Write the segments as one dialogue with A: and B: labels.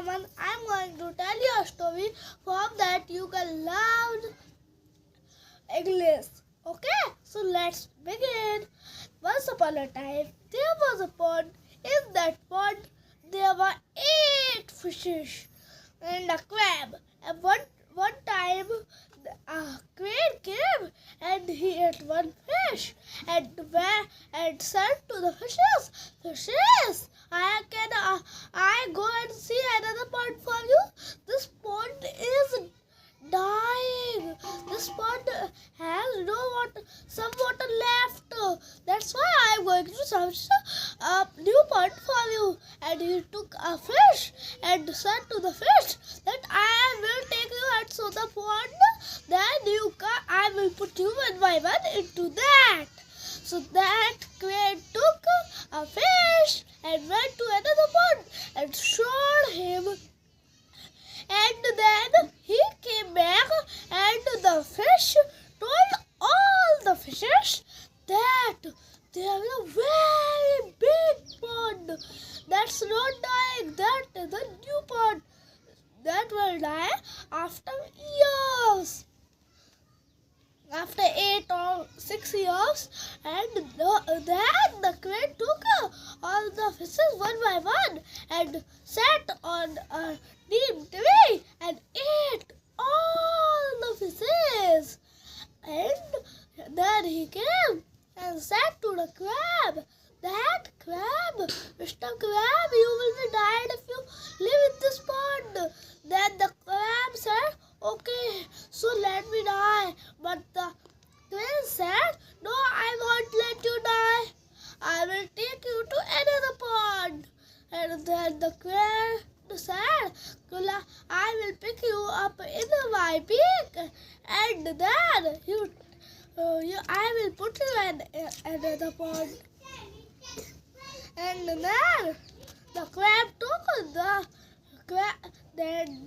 A: Aman. I'm going to tell you a story from that you can learn English. Okay, so let's begin. Once upon a time, there was a pond. In that pond, there were 8 fishes and a crab. And one time, a crane came and he ate one fish and said to the fishes, "Fishes, I go and see another pond for you. This pond is dying. This pond has no water, some water left. That's why I'm going to search a new pond for you." And he took a fish and said to the fish that I will take you into the pond. Then I will put you one by one into that. So that crane took a fish and went to another pond and showed him. And then he came back and the fish told all the fishes that there is a very big pond that's not dying. That is a new pond that will die after years. After 8 or 6 years, and then the crane took all the fishes one by one and sat on a neem tree and ate all the fishes. And then he came and said to the crab, "That crab, Mr. Crab, you will be died if you live in this pond." Then the crab said, "Okay, so let me die." But the crane said, "No, I won't let you die. I will take you to another pond." And then the crane said, "I will pick you up in my beak, and then I will put you in another pond." And then the crab took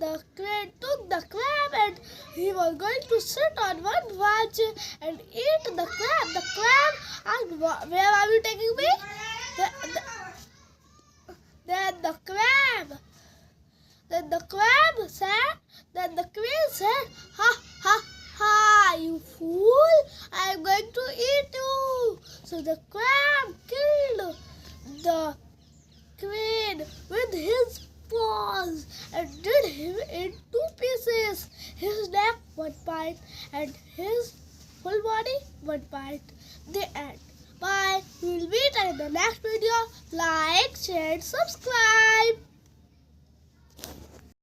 A: the crane took the crab and he was going to sit on one branch and eat the crab. The crab asked, "Where are you taking me?" Then the crane said, "Ha ha ha, you fool! I am going to eat you." So the crab killed the crane with his paws and did him in 2 pieces. His neck one bite and his full body one bite. The end. Bye. We will meet in the next video. Like, share, subscribe.